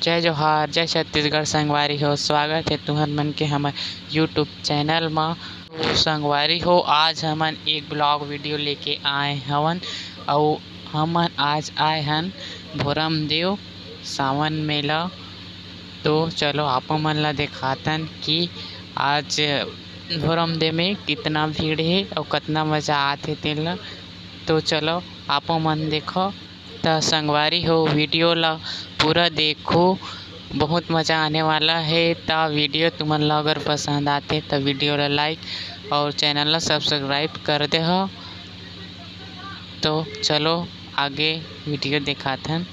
जय जोहार, जय छत्तीसगढ़ संगवारी हो। स्वागत है तुहर मन के हमर यूट्यूब चैनल म। तो संगवारी हो, आज हमन एक ब्लॉग वीडियो लेके आए हवन अउ हमन आज आए हन भोरम देव सावन मेला। तो चलो आप मन ला दिखातन कि आज भोरम देव में कितना भीड़ है और कितना मज़ा आथे तेन ला। तो चलो आप मन देखो त संगवारी हो, वीडियो ला पूरा देखो, बहुत मज़ा आने वाला है। ता वीडियो तुमन ला अगर पसंद आते तो वीडियो ला लाइक और चैनल ला सब्सक्राइब कर दे हो। तो चलो आगे वीडियो दिखाथन।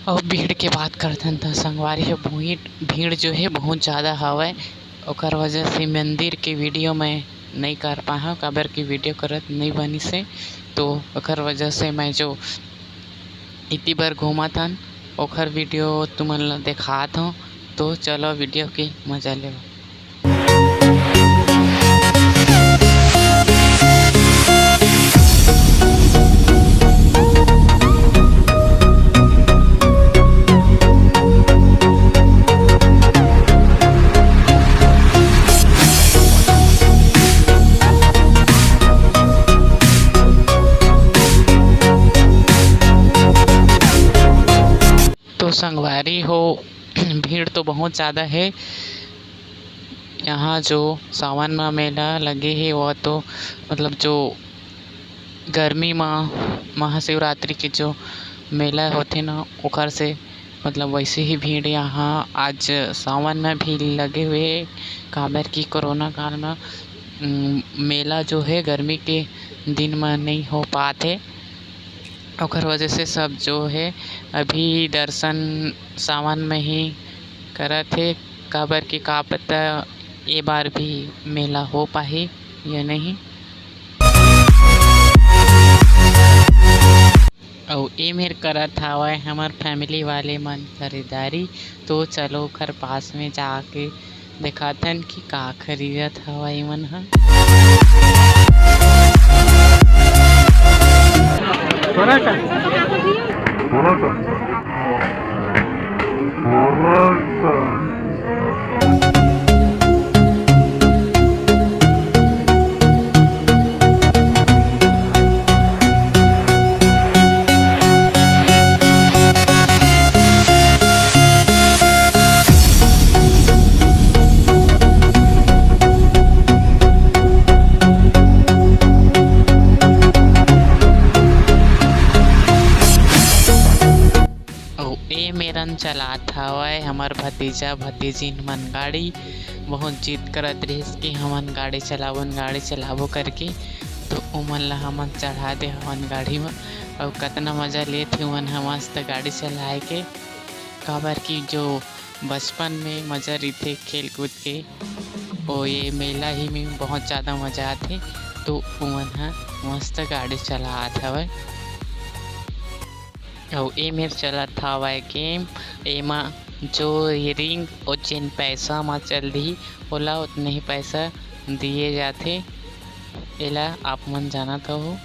और भीड़ के बात करथन त संगवारी हो, भीड़ जो है बहुत ज़्यादा हवय। ओकर वजह से मंदिर के वीडियो मैं नहीं कर पाहा, काबर की वीडियो करत नहीं बनी से। तो ओकर वजह से मैं जो इति बार घूमत हन ओकर वीडियो तुमन ला दिखात हूँ। तो चलो वीडियो के मजा ले। तो संगवारी हो, भीड़ तो बहुत ज़्यादा है। यहाँ जो सावन में मेला लगे है वह तो मतलब जो गर्मी में महाशिवरात्रि के जो मेला होते ना ओकर से मतलब वैसे ही भीड़ यहाँ आज सावन में भी लगे हुए। काबर की कोरोना काल में मेला जो है गर्मी के दिन में नहीं हो पाते, ओकर वजह से सब जो है अभी दर्शन सावन में ही करत है। काबर की का पता ये बार भी मेला हो पाही या नहीं। और ये मेर करत हवय हमर फैमिली वाले मन खरीदारी। तो चलो ओकर पास में जाके दिखाथन कि का खरीदत हवय मन ह। ए मेरन चलात हवय हमर भतीजा भतीजिन मन गाड़ी। बहुत जिद करत रहिस कि हमन गाड़ी चलाबो करके। तो ओमन ला हमन चढ़ा दे हवन गाड़ी में और कितना मज़ा लेथे ओमन ह मस्त गाड़ी चलाए के। काबर की जो बचपन में मज़ा रहिथे खेल कूद के वो ये मेला ही में बहुत ज़्यादा मज़ा आथे। तो ओमन ह मस्त गाड़ी चलात हवय। और ए मेर चलत हवय गेम। एमा जो रिंग और जेन पैसा म चलही ओला उतने ही पैसा दिए जाथे। एला आप मन जानत हो।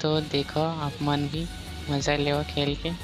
तो देखो आप मन भी मज़ा लेओ खेल के।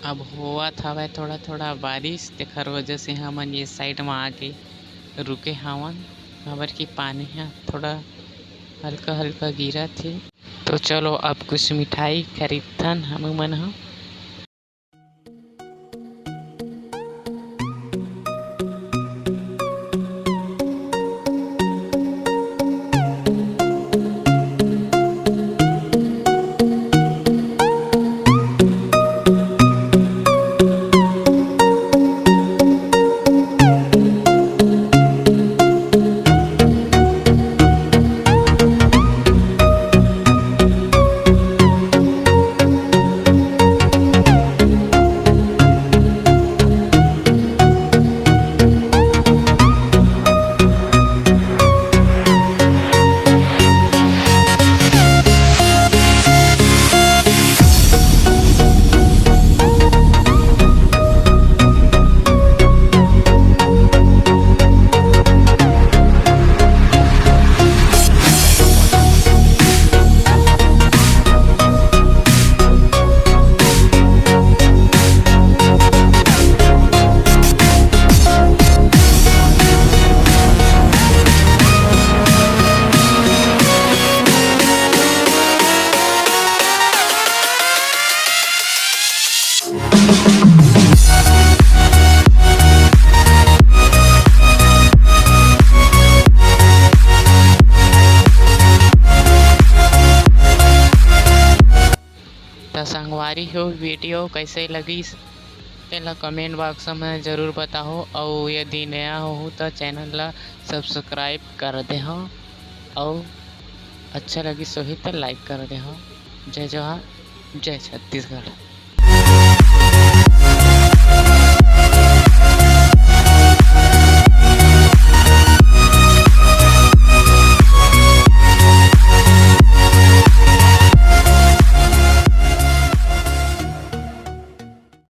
अब होवत हवय थोड़ा थोड़ा बारिश, तेखर वजह से हमन ये साइड में आके रुके हवन काबर की पानी ह थोड़ा हल्का हल्का गिरत हे। तो चलो अब कुछ मिठाई खरीदथन हमू मन ह। तो संगवारी हो वीडियो कैसे लगिस तेला कमेंट बॉक्स में ज़रूर बताओ। और यदि नया हो तो चैनल ला सब्सक्राइब कर दे हो और अच्छा लगी तो लाइक कर दे हो। जय जवाहर जय छत्तीसगढ़।